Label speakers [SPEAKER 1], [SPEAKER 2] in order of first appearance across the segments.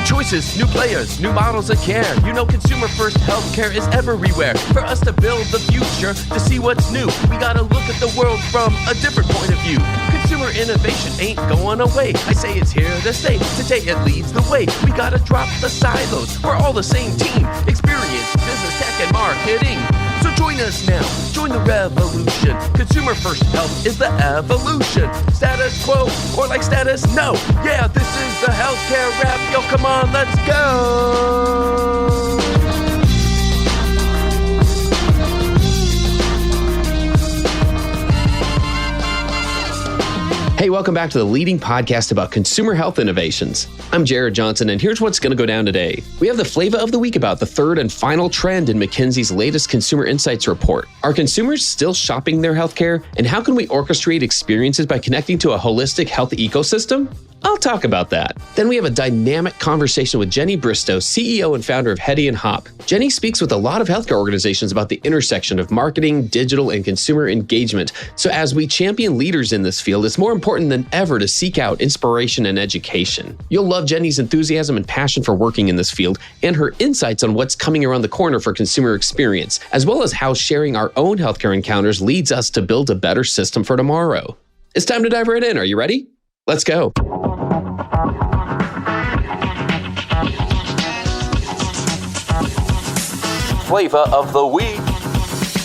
[SPEAKER 1] choices, new players, new models of care. You know consumer-first healthcare is everywhere. For us to build the future, to see what's new, we gotta look at the world from a different point of view. Consumer innovation ain't going away. I say it's here to stay. Today it leads the way. We gotta drop the silos. We're all the same team. Experience, business, tech, and marketing. So join us now. Join the revolution. Consumer-first health is the evolution. Status quo, or like status no. Yeah, this is the healthcare rap. Yo, come on, let's go.
[SPEAKER 2] Hey, welcome back to the leading podcast about consumer health innovations. I'm Jared Johnson, and here's what's going to go down today. We have the Flava of the week about the third and final trend in McKinsey's latest consumer insights report. Are consumers still shopping their healthcare? And how can we orchestrate experiences by connecting to a holistic health ecosystem? I'll talk about that. Then we have a dynamic conversation with Jenny Bristow, CEO and founder of Hedy Hopp. Jenny speaks with a lot of healthcare organizations about the intersection of marketing, digital, and consumer engagement. So as we champion leaders in this field, it's more important than ever to seek out inspiration and education. You'll love Jenny's enthusiasm and passion for working in this field and her insights on what's coming around the corner for consumer experience, as well as how sharing our own healthcare encounters leads us to build a better system for tomorrow. It's time to dive right in. Are you ready? Let's go.
[SPEAKER 1] Flava of the week.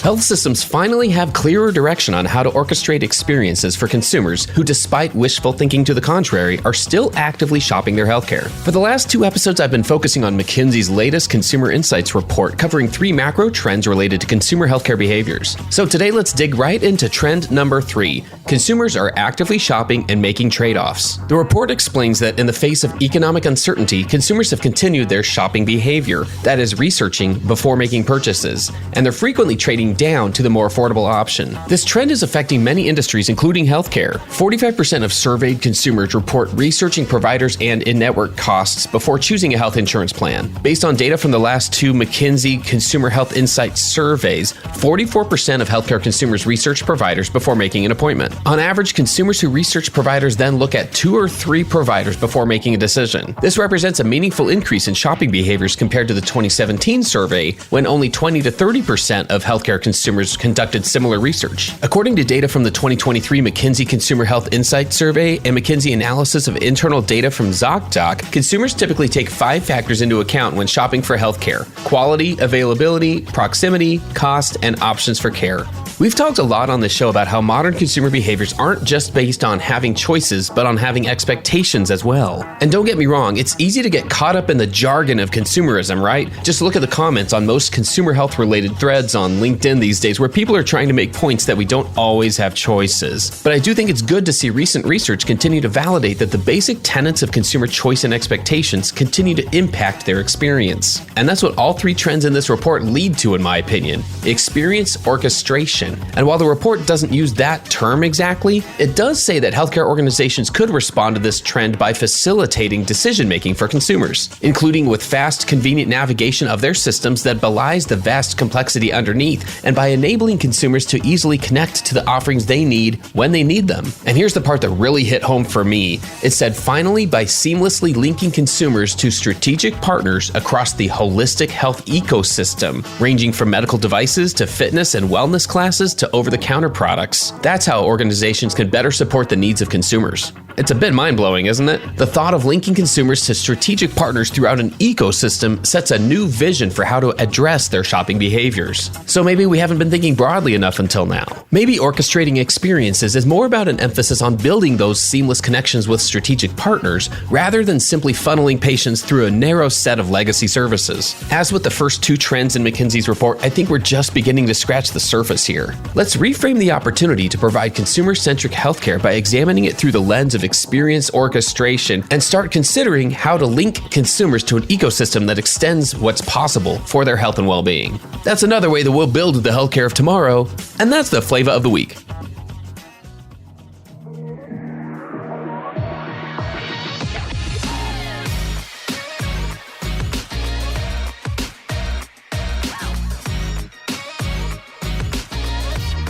[SPEAKER 2] Health systems finally have clearer direction on how to orchestrate experiences for consumers who, despite wishful thinking to the contrary, are still actively shopping their healthcare. For the last 2 episodes, I've been focusing on McKinsey's latest consumer insights report covering 3 macro trends related to consumer healthcare behaviors. So today, let's dig right into trend number 3. Consumers are actively shopping and making trade-offs. The report explains that in the face of economic uncertainty, consumers have continued their shopping behavior, that is, researching before making purchases, and they're frequently trading down to the more affordable option. This trend is affecting many industries, including healthcare. 45% of surveyed consumers report researching providers and in-network costs before choosing a health insurance plan. Based on data from the last 2 McKinsey Consumer Health Insights surveys, 44% of healthcare consumers research providers before making an appointment. On average, consumers who research providers then look at 2 or 3 providers before making a decision. This represents a meaningful increase in shopping behaviors compared to the 2017 survey, when only 20 to 30% of healthcare consumers conducted similar research. According to data from the 2023 McKinsey Consumer Health Insights Survey and McKinsey analysis of internal data from ZocDoc, consumers typically take 5 factors into account when shopping for healthcare: quality, availability, proximity, cost, and options for care. We've talked a lot on this show about how modern consumer behaviors aren't just based on having choices, but on having expectations as well. And don't get me wrong, it's easy to get caught up in the jargon of consumerism, right? Just look at the comments on most consumer health related threads on LinkedIn these days, where people are trying to make points that we don't always have choices. But I do think it's good to see recent research continue to validate that the basic tenets of consumer choice and expectations continue to impact their experience. And that's what all 3 trends in this report lead to, in my opinion: experience orchestration. And while the report doesn't use that term exactly, it does say that healthcare organizations could respond to this trend by facilitating decision-making for consumers, including with fast, convenient navigation of their systems that belies the vast complexity underneath, and by enabling consumers to easily connect to the offerings they need when they need them. And here's the part that really hit home for me. It said, finally, by seamlessly linking consumers to strategic partners across the holistic health ecosystem, ranging from medical devices to fitness and wellness classes to over-the-counter products. That's how organizations can better support the needs of consumers. It's a bit mind-blowing, isn't it? The thought of linking consumers to strategic partners throughout an ecosystem sets a new vision for how to address their shopping behaviors. So maybe we haven't been thinking broadly enough until now. Maybe orchestrating experiences is more about an emphasis on building those seamless connections with strategic partners, rather than simply funneling patients through a narrow set of legacy services. As with the first 2 trends in McKinsey's report, I think we're just beginning to scratch the surface here. Let's reframe the opportunity to provide consumer-centric healthcare by examining it through the lens of experience orchestration and start considering how to link consumers to an ecosystem that extends what's possible for their health and well-being. That's another way that we'll build the healthcare of tomorrow, and that's the Flava of the week.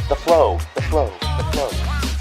[SPEAKER 1] The flow.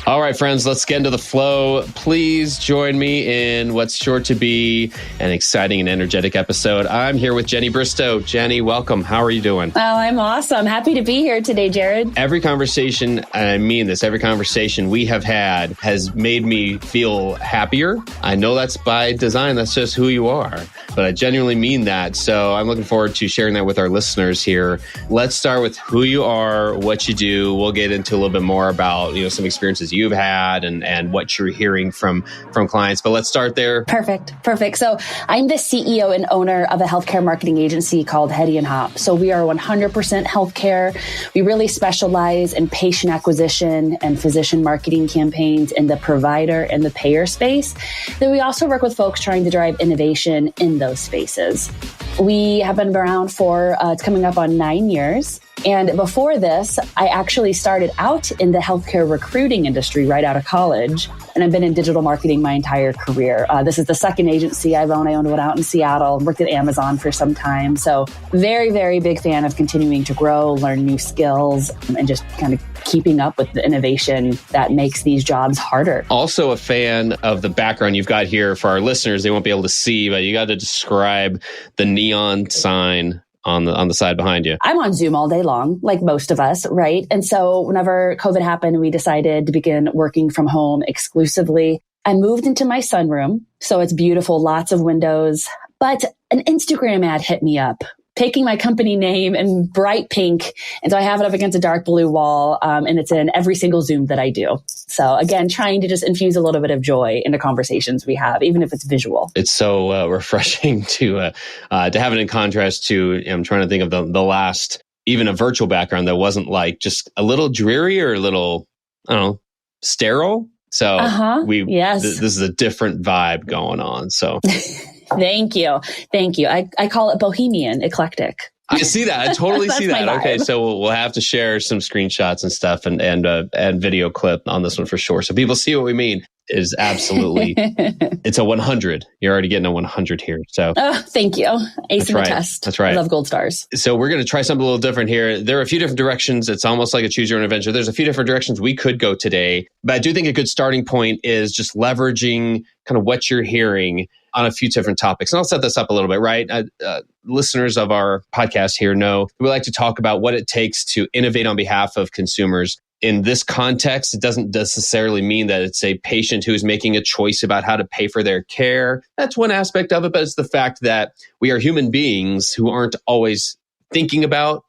[SPEAKER 2] All right, friends, let's get into the flow. Please join me in what's sure to be an exciting and energetic episode. I'm here with Jenny Bristow. Jenny, welcome. How are you doing?
[SPEAKER 3] Oh, I'm awesome. Happy to be here today, Jared.
[SPEAKER 2] Every conversation, and I mean this, every conversation we have had has made me feel happier. I know that's by design. That's just who you are. But I genuinely mean that. So I'm looking forward to sharing that with our listeners here. Let's start with who you are, what you do. We'll get into a little bit more about, some experiences you've had and what you're hearing from clients. But let's start there.
[SPEAKER 3] Perfect. So I'm the CEO and owner of a healthcare marketing agency called Hedy Hopp. So we are 100% healthcare. We really specialize in patient acquisition and physician marketing campaigns in the provider and the payer space. Then we also work with folks trying to drive innovation in those spaces. We have been around for, it's coming up on 9 years. And before this, I actually started out in the healthcare recruiting industry right out of college. And I've been in digital marketing my entire career. This is the second agency I've owned. I owned one out in Seattle, worked at Amazon for some time. So very, very big fan of continuing to grow, learn new skills, and just kind of keeping up with the innovation that makes these jobs harder.
[SPEAKER 2] Also a fan of the background you've got here for our listeners. They won't be able to see, but you got to describe the neon sign on the side behind you.
[SPEAKER 3] I'm on Zoom all day long, like most of us, right? And so whenever COVID happened, we decided to begin working from home exclusively. I moved into my sunroom, so it's beautiful, lots of windows, but an Instagram ad hit me up, taking my company name in bright pink. And so I have it up against a dark blue wall, and it's in every single Zoom that I do. So again, trying to just infuse a little bit of joy into conversations we have, even if it's visual.
[SPEAKER 2] It's so refreshing to have it in contrast to, I'm trying to think of the last, even a virtual background that wasn't like just a little dreary or a little, I don't know, sterile. So this is a different vibe going on. So
[SPEAKER 3] Thank you. I call it bohemian, eclectic.
[SPEAKER 2] I see that. I totally see that. Okay, so we'll have to share some screenshots and stuff and video clip on this one for sure. So people see what we mean. It is absolutely, it's a 100. You're already getting a 100 here. So
[SPEAKER 3] thank you. Ace in the test.
[SPEAKER 2] That's right.
[SPEAKER 3] I love gold stars.
[SPEAKER 2] So we're going to try something a little different here. There are a few different directions. It's almost like a choose your own adventure. There's a few different directions we could go today. But I do think a good starting point is just leveraging kind of what you're hearing on a few different topics. And I'll set this up a little bit, right? Listeners of our podcast here know we like to talk about what it takes to innovate on behalf of consumers. In this context, it doesn't necessarily mean that it's a patient who is making a choice about how to pay for their care. That's one aspect of it, but it's the fact that we are human beings who aren't always thinking about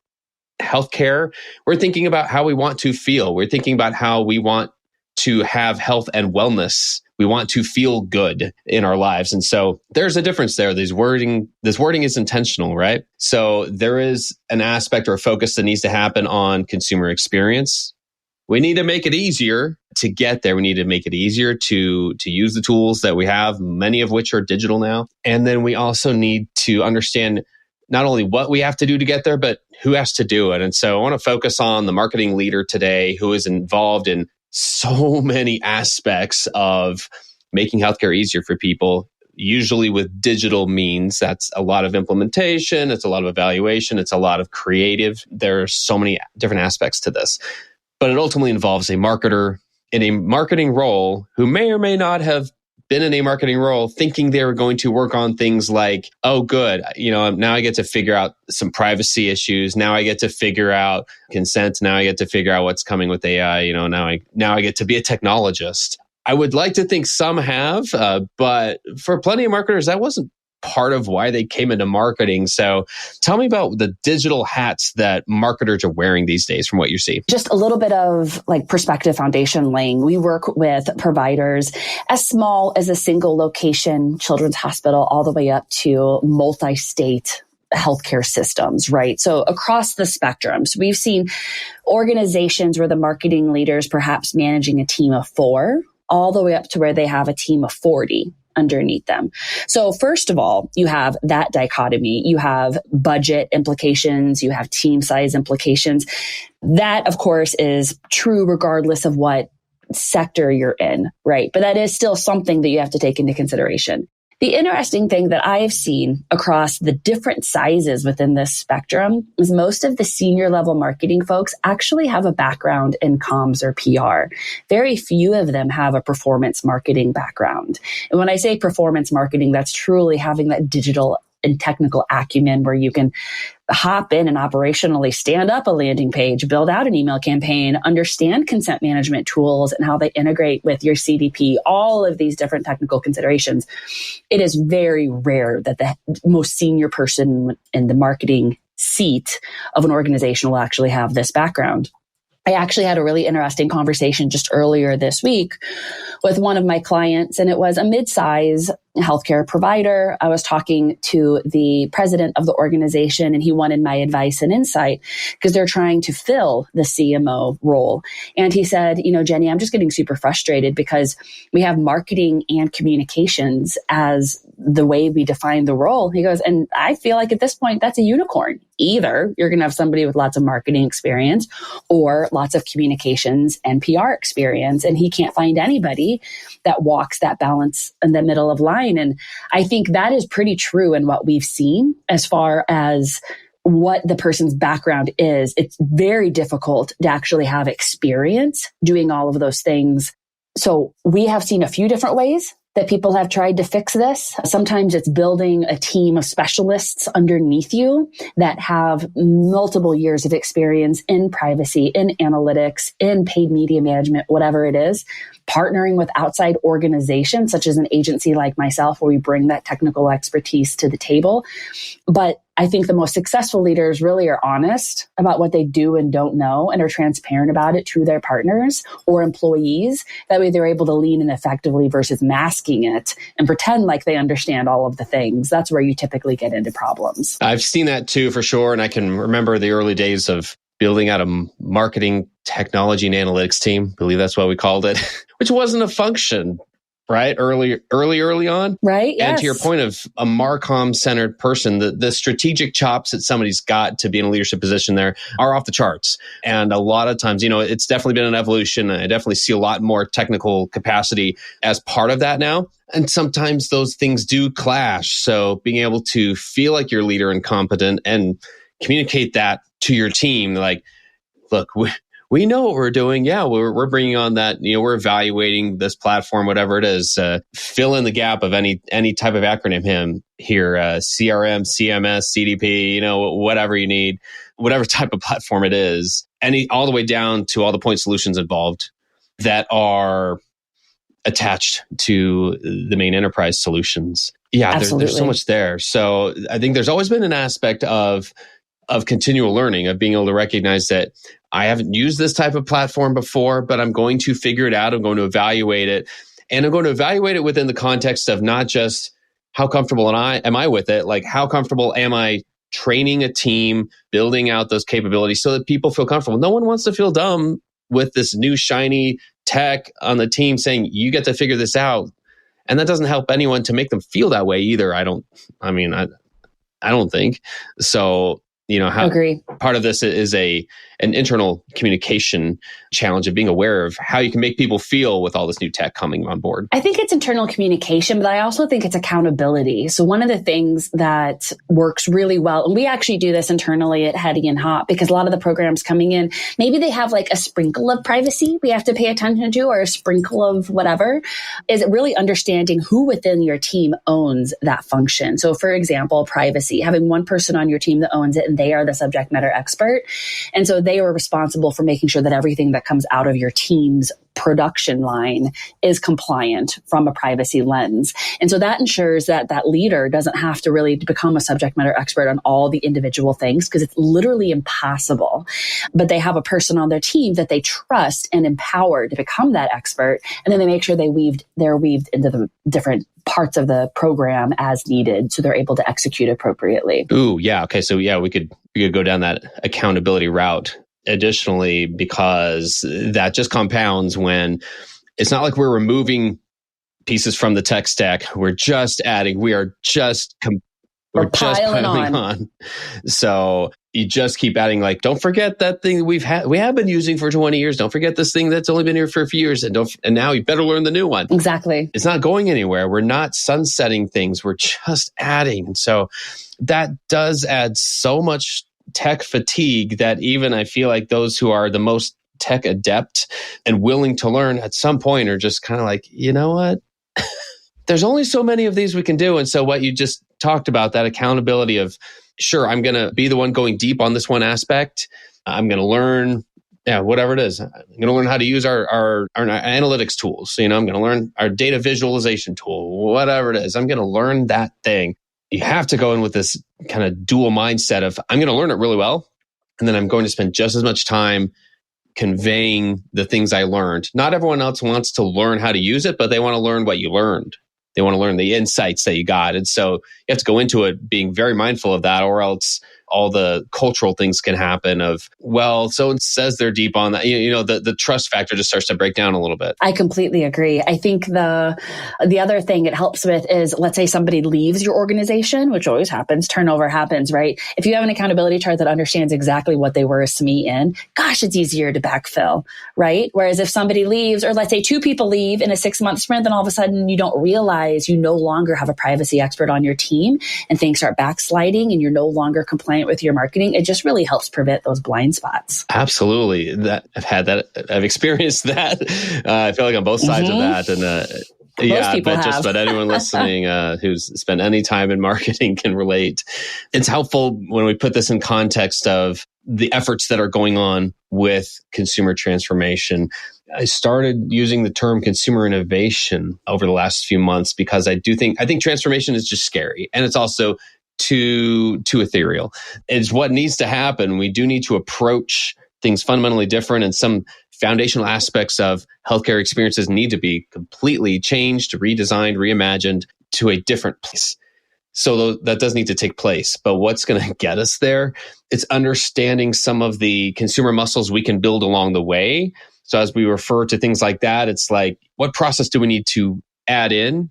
[SPEAKER 2] healthcare. We're thinking about how we want to feel. We're thinking about how we want to have health and wellness. We want to feel good in our lives. And so there's a difference there. This wording is intentional, right? So there is an aspect or a focus that needs to happen on consumer experience. We need to make it easier to get there. We need to make it easier to use the tools that we have, many of which are digital now. And then we also need to understand not only what we have to do to get there, but who has to do it. And so I want to focus on the marketing leader today who is involved in so many aspects of making healthcare easier for people, usually with digital means. That's a lot of implementation. It's a lot of evaluation. It's a lot of creative. There are so many different aspects to this. But it ultimately involves a marketer in a marketing role who may or may not have been in a marketing role thinking they were going to work on things like, oh, good, now I get to figure out some privacy issues. Now I get to figure out consent. Now I get to figure out what's coming with AI. Now I get to be a technologist. I would like to think some have, but for plenty of marketers, that wasn't part of why they came into marketing. So tell me about the digital hats that marketers are wearing these days from what you see.
[SPEAKER 3] Just a little bit of like perspective foundation laying. We work with providers as small as a single location children's hospital all the way up to multi-state healthcare systems, right? So across the spectrum. So we've seen organizations where the marketing leaders perhaps managing a team of 4 all the way up to where they have a team of 40 underneath them. So first of all, you have that dichotomy. You have budget implications. You have team size implications. That, of course, is true regardless of what sector you're in, right? But that is still something that you have to take into consideration. The interesting thing that I've seen across the different sizes within this spectrum is most of the senior level marketing folks actually have a background in comms or PR. Very few of them have a performance marketing background. And when I say performance marketing, that's truly having that digital and technical acumen where you can hop in and operationally stand up a landing page, build out an email campaign, understand consent management tools and how they integrate with your CDP, all of these different technical considerations. It is very rare that the most senior person in the marketing seat of an organization will actually have this background. I actually had a really interesting conversation just earlier this week with one of my clients, and it was a mid-size healthcare provider. I was talking to the president of the organization, and he wanted my advice and insight because they're trying to fill the CMO role. And he said, Jenny, I'm just getting super frustrated because we have marketing and communications as the way we define the role. He goes, and I feel like at this point, that's a unicorn. Either you're going to have somebody with lots of marketing experience or lots of communications and PR experience, and he can't find anybody that walks that balance in the middle of line. And I think that is pretty true in what we've seen as far as what the person's background is. It's very difficult to actually have experience doing all of those things. So we have seen a few different ways that people have tried to fix this. Sometimes it's building a team of specialists underneath you that have multiple years of experience in privacy, in analytics, in paid media management, whatever it is, partnering with outside organizations such as an agency like myself, where we bring that technical expertise to the table. But I think the most successful leaders really are honest about what they do and don't know and are transparent about it to their partners or employees. That way they're able to lean in effectively versus masking it and pretend like they understand all of the things. That's where you typically get into problems.
[SPEAKER 2] I've seen that too, for sure. And I can remember the early days of building out a marketing technology and analytics team. I believe that's what we called it, which wasn't a function, right? Early on.
[SPEAKER 3] Right. Yes.
[SPEAKER 2] And to your point of a Marcom-centered person, the strategic chops that somebody's got to be in a leadership position there are off the charts. And a lot of times, it's definitely been an evolution. I definitely see a lot more technical capacity as part of that now. And sometimes those things do clash. So being able to feel like you're leader and competent and communicate that to your team, like, look, we know what we're doing. Yeah, we're bringing on that. We're evaluating this platform, whatever it is. Fill in the gap of any type of acronym here. CRM, CMS, CDP. Whatever you need, whatever type of platform it is, all the way down to all the point solutions involved that are attached to the main enterprise solutions. Yeah, there's so much there. So I think there's always been an aspect of continual learning, of being able to recognize that I haven't used this type of platform before, but I'm going to figure it out. I'm going to evaluate it. And I'm going to evaluate it within the context of not just how comfortable am I with it, like how comfortable am I training a team, building out those capabilities so that people feel comfortable. No one wants to feel dumb with this new shiny tech on the team saying, you get to figure this out. And that doesn't help anyone to make them feel that way either. I don't think. So,
[SPEAKER 3] Agree.
[SPEAKER 2] Part of this is an internal communication challenge of being aware of how you can make people feel with all this new tech coming on board.
[SPEAKER 3] I think it's internal communication, but I also think it's accountability. So one of the things that works really well, and we actually do this internally at Hedy Hopp, because a lot of the programs coming in, maybe they have like a sprinkle of privacy we have to pay attention to, or a sprinkle of whatever, is really understanding who within your team owns that function. So for example, privacy, having one person on your team that owns it, and they are the subject matter expert. And so they are responsible for making sure that everything that comes out of your team's production line is compliant from a privacy lens. And so that ensures that that leader doesn't have to really become a subject matter expert on all the individual things, because it's literally impossible. But they have a person on their team that they trust and empower to become that expert. And then they make sure they're weaved into the different parts of the program as needed, so they're able to execute appropriately.
[SPEAKER 2] Ooh, yeah. Okay. So yeah, we could go down that accountability route. Additionally, because that just compounds when it's not like we're removing pieces from the tech stack. We're just adding, we are just
[SPEAKER 3] We're just piling on.
[SPEAKER 2] So you just keep adding, like, don't forget that thing we have been using for 20 years. Don't forget this thing that's only been here for a few years. And now you better learn the new one.
[SPEAKER 3] Exactly.
[SPEAKER 2] It's not going anywhere. We're not sunsetting things. We're just adding. And so that does add so much tech fatigue that even I feel like those who are the most tech adept and willing to learn at some point are just kind of like, you know what? There's only so many of these we can do. And so what you just talked about, that accountability of, sure, I'm going to be the one going deep on this one aspect. I'm going to learn, whatever it is. I'm going to learn how to use our analytics tools. I'm going to learn our data visualization tool, whatever it is. I'm going to learn that thing. You have to go in with this kind of dual mindset of, I'm going to learn it really well. And then I'm going to spend just as much time conveying the things I learned. Not everyone else wants to learn how to use it, but they want to learn what you learned. They want to learn the insights that you got. And so you have to go into it being very mindful of that, or else all the cultural things can happen of, well, so it says they're deep on that. The trust factor just starts to break down a little bit.
[SPEAKER 3] I completely agree. I think the other thing it helps with is, let's say somebody leaves your organization, which always happens, turnover happens, right? If you have an accountability chart that understands exactly what they were a SME in, gosh, it's easier to backfill, right? Whereas if somebody leaves, or let's say 2 people leave in a 6-month sprint, then all of a sudden you don't realize you no longer have a privacy expert on your team and things start backsliding and you're no longer compliant with your marketing. It just really helps prevent those blind spots.
[SPEAKER 2] Absolutely. I've experienced that. I feel like on both sides of that. And just about anyone listening who's spent any time in marketing can relate. It's helpful when we put this in context of the efforts that are going on with consumer transformation. I started using the term consumer innovation over the last few months because I think transformation is just scary, and it's also too ethereal. It's what needs to happen. We do need to approach things fundamentally different, and some foundational aspects of healthcare experiences need to be completely changed, redesigned, reimagined to a different place. So that does need to take place. But what's going to get us there? It's understanding some of the consumer muscles we can build along the way. So as we refer to things like that, it's like, what process do we need to add in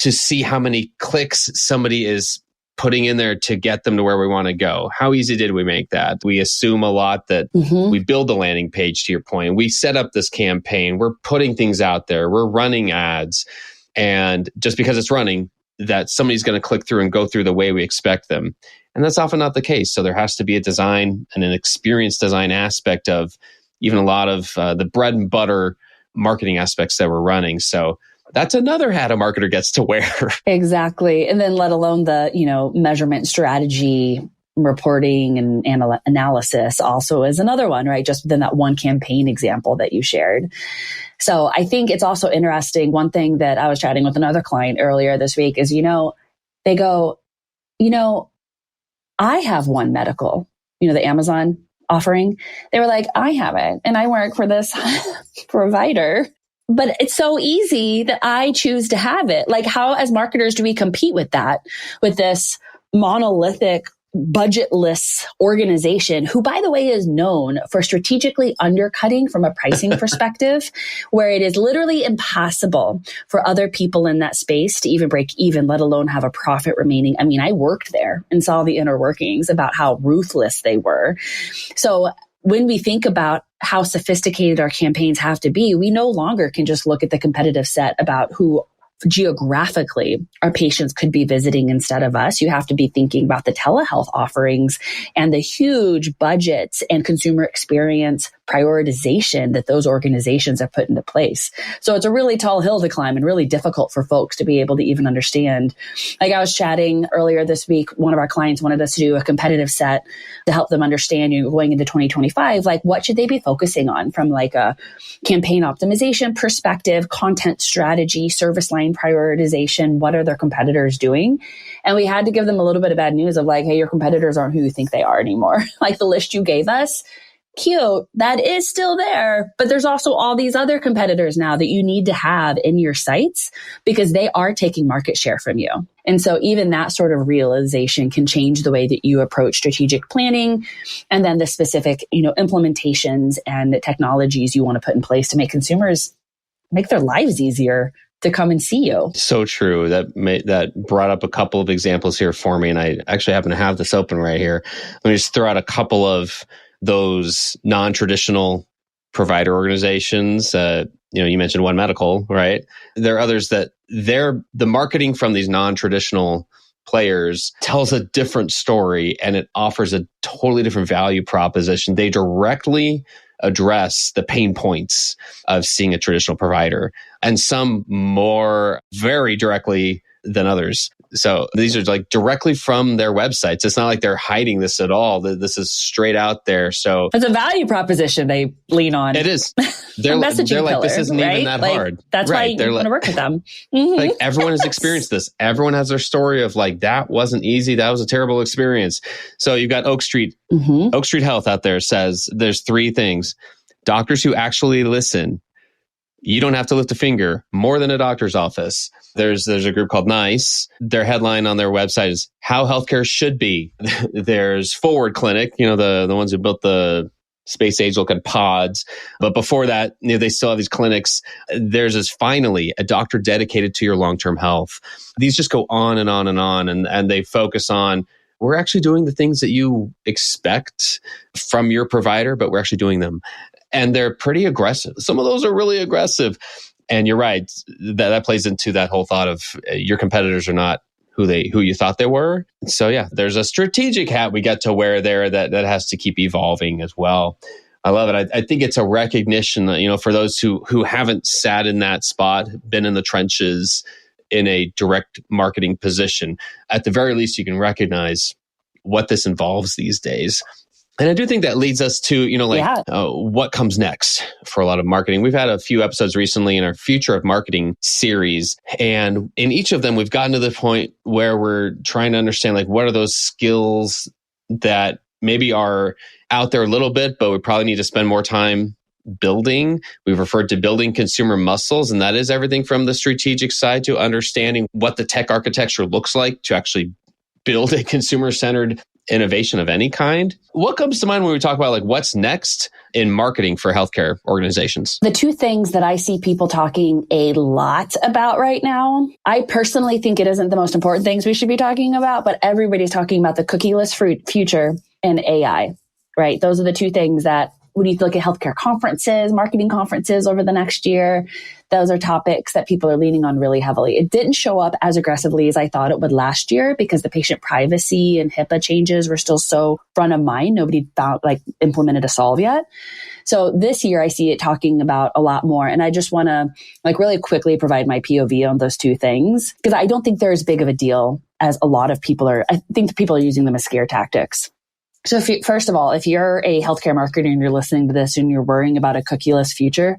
[SPEAKER 2] to see how many clicks somebody is putting in there to get them to where we want to go? How easy did we make that? We assume a lot that we build the landing page, to your point. We set up this campaign. We're putting things out there. We're running ads. And just because it's running, that somebody's going to click through and go through the way we expect them. And that's often not the case. So there has to be a design and an experience design aspect of even a lot of the bread and butter marketing aspects that we're running. So that's another hat a marketer gets to wear. Exactly.
[SPEAKER 3] And then let alone the, measurement strategy, reporting and analysis also is another one, right? Just within that one campaign example that you shared. So I think it's also interesting. One thing that I was chatting with another client earlier this week is, they go, I have One Medical, the Amazon offering. They were like, I have it and I work for this provider. But it's so easy that I choose to have it. Like, how as marketers do we compete with that, with this monolithic, budgetless organization who, by the way, is known for strategically undercutting from a pricing perspective, where it is literally impossible for other people in that space to even break even, let alone have a profit remaining. I mean, I worked there and saw the inner workings about how ruthless they were. So when we think about how sophisticated our campaigns have to be, we no longer can just look at the competitive set about who geographically our patients could be visiting instead of us. You have to be thinking about the telehealth offerings and the huge budgets and consumer experience prioritization that those organizations have put into place. So it's a really tall hill to climb and really difficult for folks to be able to even understand. Like I was chatting earlier this week, one of our clients wanted us to do a competitive set to help them understand, going into 2025, like what should they be focusing on from like a campaign optimization perspective, content strategy, service line prioritization, what are their competitors doing? And we had to give them a little bit of bad news of like, hey, your competitors aren't who you think they are anymore. Like the list you gave us, cute, that is still there. But there's also all these other competitors now that you need to have in your sites because they are taking market share from you. And so even that sort of realization can change the way that you approach strategic planning and then the specific, implementations and technologies you want to put in place to make consumers make their lives easier to come and see you.
[SPEAKER 2] So true. That brought up a couple of examples here for me. And I actually happen to have this open right here. Let me just throw out a couple of those non-traditional provider organizations. You mentioned One Medical, right? There are others that the marketing from these non-traditional players tells a different story, and it offers a totally different value proposition. They directly address the pain points of seeing a traditional provider, and some more very directly than others. So these are like directly from their websites. It's not like they're hiding this at all. This is straight out there. So
[SPEAKER 3] it's a value proposition they lean on.
[SPEAKER 2] It is. They're like, this isn't even that hard.
[SPEAKER 3] That's why you want to work with them. Mm-hmm.
[SPEAKER 2] Like everyone has experienced this. Everyone has their story of like, that wasn't easy. That was a terrible experience. So you've got Oak Street. Mm-hmm. Oak Street Health out there says there's 3 things. Doctors who actually listen. You don't have to lift a finger more than a doctor's office. There's a group called NICE. Their headline on their website is How Healthcare Should Be. There's Forward Clinic, the ones who built the space age looking pods. But before that, they still have these clinics. There's this Finally, a doctor dedicated to your long-term health. These just go on and on and on. And they focus on, we're actually doing the things that you expect from your provider, but we're actually doing them. And they're pretty aggressive. Some of those are really aggressive. And you're right. That plays into that whole thought of your competitors are not who you thought they were. So yeah, there's a strategic hat we get to wear there that has to keep evolving as well. I love it. I think it's a recognition that, for those who haven't sat in that spot, been in the trenches in a direct marketing position, at the very least, you can recognize what this involves these days. And I do think that leads us to, what comes next for a lot of marketing. We've had a few episodes recently in our Future of Marketing series. And in each of them, we've gotten to the point where we're trying to understand, like, what are those skills that maybe are out there a little bit, but we probably need to spend more time building. We've referred to building consumer muscles, and that is everything from the strategic side to understanding what the tech architecture looks like to actually build a consumer-centered innovation of any kind. What comes to mind when we talk about like what's next in marketing for healthcare organizations? The
[SPEAKER 3] 2 things that I see people talking a lot about right now, I personally think it isn't the most important things we should be talking about, but everybody's talking about the cookieless future and AI, right? Those are the 2 things that when you look at healthcare conferences, marketing conferences over the next year, those are topics that people are leaning on really heavily. It didn't show up as aggressively as I thought it would last year because the patient privacy and HIPAA changes were still so front of mind. Nobody implemented a solve yet. So this year I see it talking about a lot more. And I just want to really quickly provide my POV on those 2 things because I don't think they're as big of a deal as a lot of people are. I think the people are using them as scare tactics. So first of all, if you're a healthcare marketer and you're listening to this and you're worrying about a cookieless future,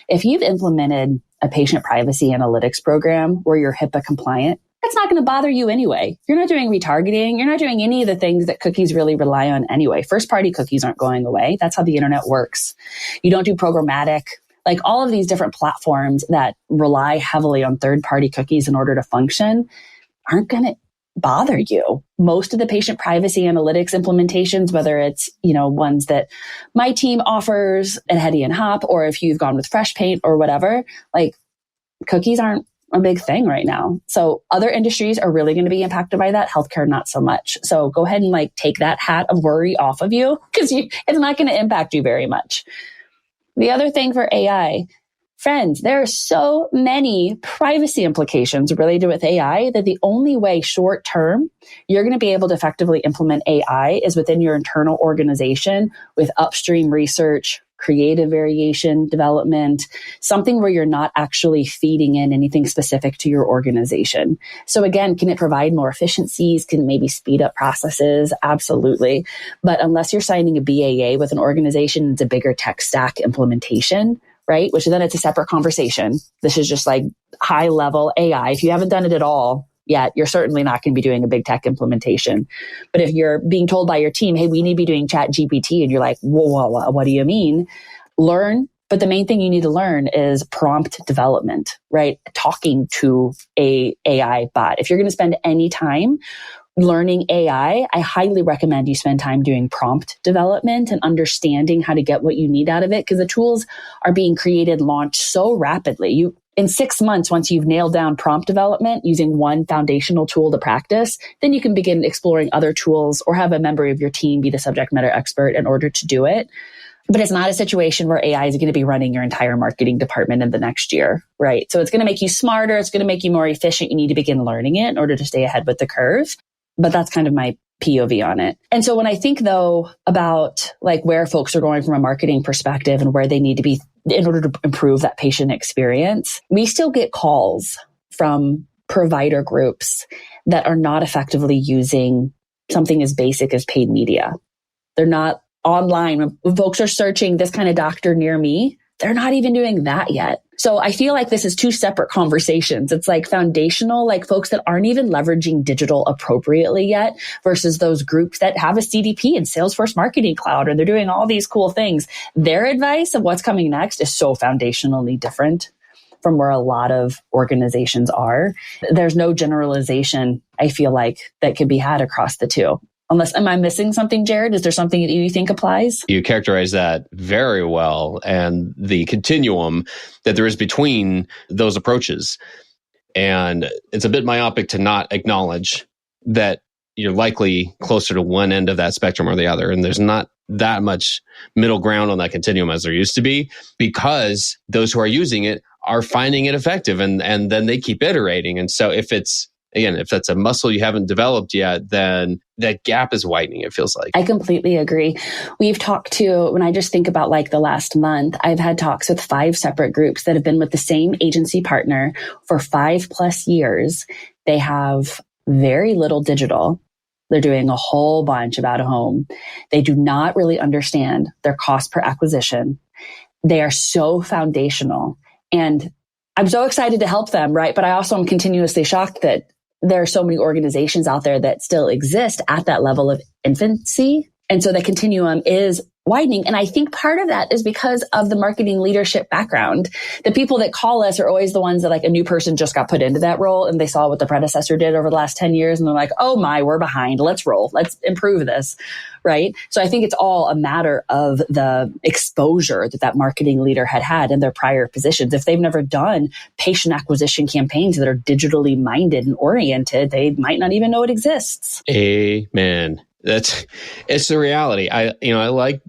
[SPEAKER 3] if you've implemented a patient privacy analytics program where you're HIPAA compliant, that's not going to bother you anyway. You're not doing retargeting. You're not doing any of the things that cookies really rely on anyway. First-party cookies aren't going away. That's how the internet works. You don't do programmatic. Like all of these different platforms that rely heavily on third-party cookies in order to function aren't going to bother you. Most of the patient privacy analytics implementations, whether it's, ones that my team offers at Hedy Hopp, or if you've gone with Fresh Paint or whatever, like cookies aren't a big thing right now. So other industries are really going to be impacted by that. Healthcare, not so much. So go ahead and take that hat of worry off of you because it's not going to impact you very much. The other thing for AI, friends, there are so many privacy implications related with AI that the only way short term you're going to be able to effectively implement AI is within your internal organization with upstream research, creative variation development, something where you're not actually feeding in anything specific to your organization. So again, can it provide more efficiencies? Can it maybe speed up processes? Absolutely. But unless you're signing a BAA with an organization, it's a bigger tech stack implementation, right? Which then it's a separate conversation. This is just high level AI. If you haven't done it at all yet, you're certainly not going to be doing a big tech implementation. But if you're being told by your team, hey, we need to be doing Chat GPT, and you're like, whoa, what do you mean? Learn. But the main thing you need to learn is prompt development, right? Talking to a AI bot. If you're going to spend any time learning AI, I highly recommend you spend time doing prompt development and understanding how to get what you need out of it because the tools are being created, launched so rapidly. In 6 months, once you've nailed down prompt development using one foundational tool to practice, then you can begin exploring other tools or have a member of your team be the subject matter expert in order to do it. But it's not a situation where AI is going to be running your entire marketing department in the next year, right? So it's going to make you smarter. It's going to make you more efficient. You need to begin learning it in order to stay ahead with the curve. But that's kind of my POV on it. And so when I think though about like where folks are going from a marketing perspective and where they need to be in order to improve that patient experience, we still get calls from provider groups that are not effectively using something as basic as paid media. They're not online. When folks are searching this kind of doctor near me, they're not even doing that yet. So I feel like this is two separate conversations. It's like foundational, like folks that aren't even leveraging digital appropriately yet versus those groups that have a CDP and Salesforce Marketing Cloud, or they're doing all these cool things. Their advice of what's coming next is so foundationally different from where a lot of organizations are. There's no generalization, I feel like, that can be had across the two. Unless, am I missing something, Jared? Is there something that you think applies?
[SPEAKER 2] You characterize that very well, and the continuum that there is between those approaches. And it's a bit myopic to not acknowledge that you're likely closer to one end of that spectrum or the other. And there's not that much middle ground on that continuum as there used to be, because those who are using it are finding it effective, and then they keep iterating. And so if that's a muscle you haven't developed yet, then that gap is widening, it feels like.
[SPEAKER 3] I completely agree. We've talked to, when I just think about like the last month, I've had talks with 5 separate groups that have been with the same agency partner for 5+ years. They have very little digital. They're doing a whole bunch of out of home. They do not really understand their cost per acquisition. They are so foundational. And I'm so excited to help them, right? But I also am continuously shocked that there are so many organizations out there that still exist at that level of infancy. And so the continuum is widening. And I think part of that is because of the marketing leadership background. The people that call us are always the ones that like a new person just got put into that role and they saw what the predecessor did over the last 10 years. And they're like, oh my, we're behind. Let's roll. Let's improve this. Right. So I think it's all a matter of the exposure that marketing leader had in their prior positions. If they've never done patient acquisition campaigns that are digitally minded and oriented, they might not even know it exists.
[SPEAKER 2] Amen. It's the reality. I like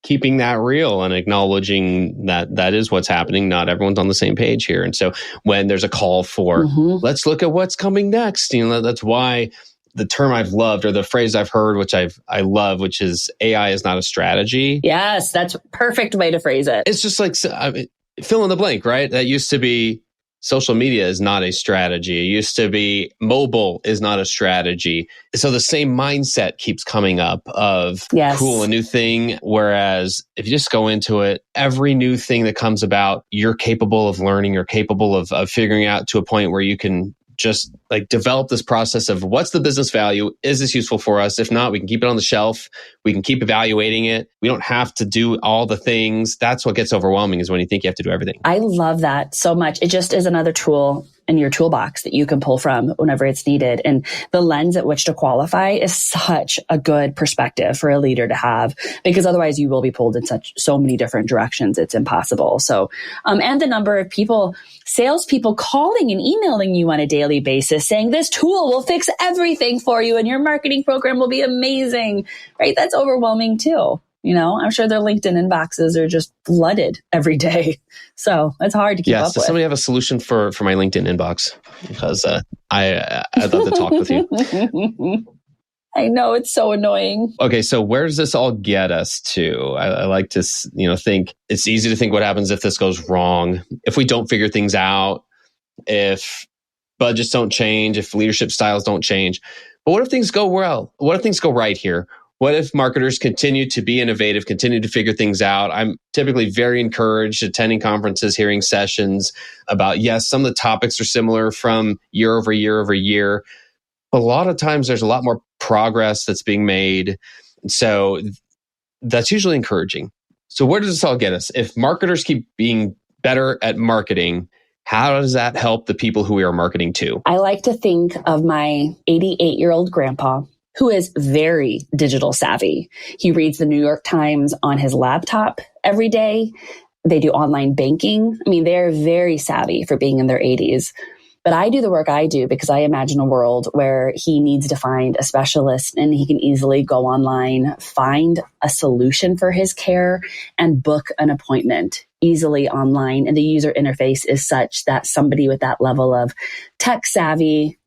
[SPEAKER 2] keeping that real and acknowledging that is what's happening. Not everyone's on the same page here. And so when there's a call for, let's look at what's coming next, that's why the term I've loved, or the phrase I've heard, which I love, which is AI is not a strategy.
[SPEAKER 3] Yes, that's a perfect way to phrase it.
[SPEAKER 2] It's just like, fill in the blank, right? That used to be social media is not a strategy. It used to be mobile is not a strategy. So the same mindset keeps coming up of cool, a new thing. Whereas if you just go into it, every new thing that comes about, you're capable of learning, you're capable of figuring out to a point where you can just like develop this process of what's the business value? Is this useful for us? If not, we can keep it on the shelf. We can keep evaluating it. We don't have to do all the things. That's what gets overwhelming, is when you think you have to do everything.
[SPEAKER 3] I love that so much. It just is another tool in your toolbox that you can pull from whenever it's needed. And the lens at which to qualify is such a good perspective for a leader to have, because otherwise you will be pulled in so many different directions. It's impossible. So, and the number of salespeople calling and emailing you on a daily basis saying this tool will fix everything for you and your marketing program will be amazing, right? That's overwhelming too. I'm sure their LinkedIn inboxes are just flooded every day. So it's hard to keep up with.
[SPEAKER 2] Does somebody have a solution for my LinkedIn inbox? Because I'd love to talk with you.
[SPEAKER 3] I know, it's so annoying.
[SPEAKER 2] Okay, so where does this all get us to? I like to, think it's easy to think what happens if this goes wrong, if we don't figure things out, if budgets don't change, if leadership styles don't change. But what if things go well? What if things go right here? What if marketers continue to be innovative, continue to figure things out? I'm typically very encouraged attending conferences, hearing sessions about, yes, some of the topics are similar from year over year over year. But a lot of times there's a lot more progress that's being made. So that's usually encouraging. So where does this all get us? If marketers keep being better at marketing, how does that help the people who we are marketing to?
[SPEAKER 3] I like to think of my 88-year-old grandpa, who is very digital savvy. He reads the New York Times on his laptop every day. They do online banking. I mean, they're very savvy for being in their 80s. But I do the work I do because I imagine a world where he needs to find a specialist and he can easily go online, find a solution for his care, and book an appointment easily online. And the user interface is such that somebody with that level of tech savvy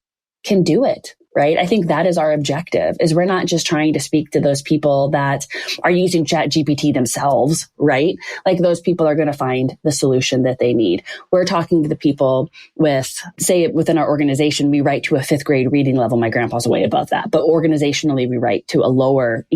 [SPEAKER 3] can do it. Right? I think that is our objective, is we're not just trying to speak to those people that are using ChatGPT themselves, right? Like those people are going to find the solution that they need. We're talking to the people with, say within our organization, we write to a 5th grade reading level. My grandpa's way above that, but organizationally we write to a lower,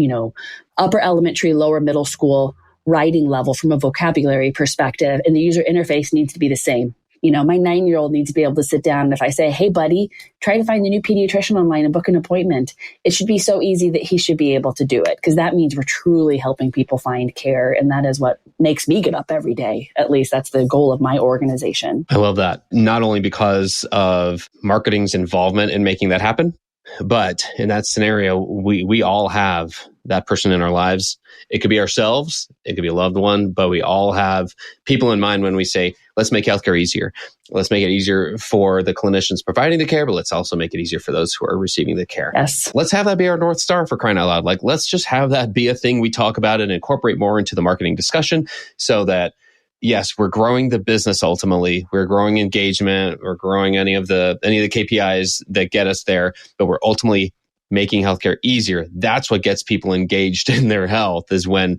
[SPEAKER 3] upper elementary, lower middle school writing level from a vocabulary perspective. And the user interface needs to be the same. My 9-year-old needs to be able to sit down. And if I say, hey, buddy, try to find the new pediatrician online and book an appointment, it should be so easy that he should be able to do it, because that means we're truly helping people find care. And that is what makes me get up every day. At least that's the goal of my organization.
[SPEAKER 2] I love that. Not only because of marketing's involvement in making that happen, but in that scenario, we all have that person in our lives. It could be ourselves, it could be a loved one, but we all have people in mind when we say, let's make healthcare easier. Let's make it easier for the clinicians providing the care, but let's also make it easier for those who are receiving the care.
[SPEAKER 3] Yes.
[SPEAKER 2] Let's have that be our North Star, for crying out loud. Like, let's just have that be a thing we talk about and incorporate more into the marketing discussion, so that yes, we're growing the business ultimately. We're growing engagement. We're growing any of the KPIs that get us there, but we're ultimately making healthcare easier. That's what gets people engaged in their health, is when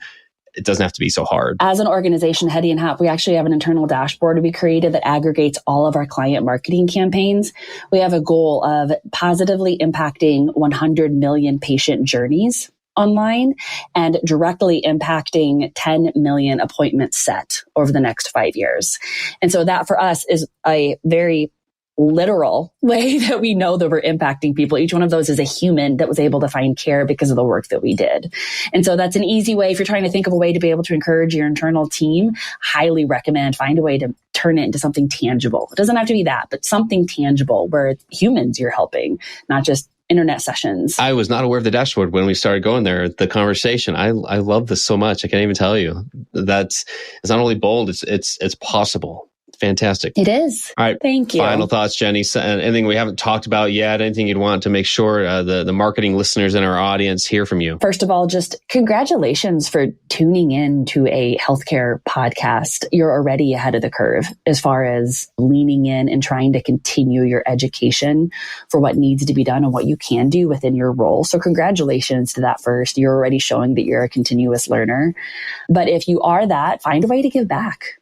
[SPEAKER 2] it doesn't have to be so hard. As an
[SPEAKER 3] organization, Hedy Hopp, we actually have an internal dashboard we created that aggregates all of our client marketing campaigns. We have a goal of positively impacting 100 million patient journeys online and directly impacting 10 million appointments set over the next 5 years. And so that for us is a very literal way that we know that we're impacting people. Each one of those is a human that was able to find care because of the work that we did. And so that's an easy way. If you're trying to think of a way to be able to encourage your internal team, highly recommend find a way to turn it into something tangible. It doesn't have to be that, but something tangible where it's humans you're helping, not just internet sessions.
[SPEAKER 2] I was not aware of the dashboard when we started going there, the conversation. I love this so much. I can't even tell you. It's not only bold, it's possible. Fantastic.
[SPEAKER 3] It is.
[SPEAKER 2] All right.
[SPEAKER 3] Thank you.
[SPEAKER 2] Final thoughts, Jenny. Anything we haven't talked about yet? Anything you'd want to make sure the marketing listeners in our audience hear from you?
[SPEAKER 3] First of all, just congratulations for tuning in to a healthcare podcast. You're already ahead of the curve as far as leaning in and trying to continue your education for what needs to be done and what you can do within your role. So congratulations to that first. You're already showing that you're a continuous learner. But if you are that, find a way to give back.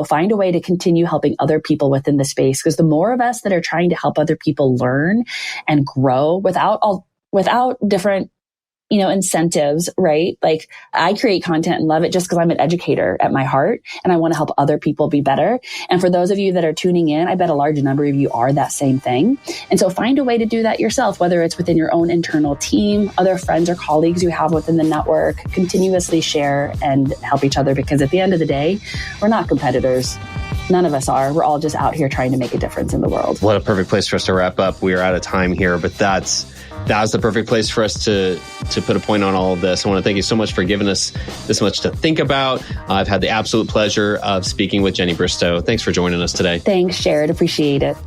[SPEAKER 3] Find a way to continue helping other people within the space, because the more of us that are trying to help other people learn and grow without different, incentives, right? Like I create content and love it just because I'm an educator at my heart and I want to help other people be better. And for those of you that are tuning in, I bet a large number of you are that same thing. And so find a way to do that yourself, whether it's within your own internal team, other friends or colleagues you have within the network. Continuously share and help each other, because at the end of the day, we're not competitors. None of us are. We're all just out here trying to make a difference in the world.
[SPEAKER 2] What a perfect place for us to wrap up. We are out of time here, but that's the perfect place for us to put a point on all of this. I want to thank you so much for giving us this much to think about. I've had the absolute pleasure of speaking with Jenny Bristow. Thanks for joining us today.
[SPEAKER 3] Thanks, Jared. Appreciate it.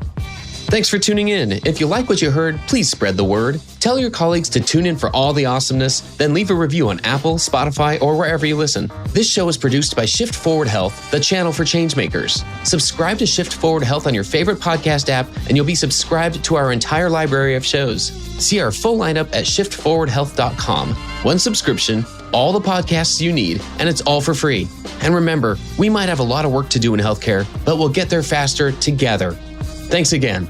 [SPEAKER 2] Thanks for tuning in. If you like what you heard, please spread the word. Tell your colleagues to tune in for all the awesomeness, then leave a review on Apple, Spotify, or wherever you listen. This show is produced by Shift Forward Health, the channel for changemakers. Subscribe to Shift Forward Health on your favorite podcast app, and you'll be subscribed to our entire library of shows. See our full lineup at shiftforwardhealth.com. One subscription, all the podcasts you need, and it's all for free. And remember, we might have a lot of work to do in healthcare, but we'll get there faster together. Thanks again.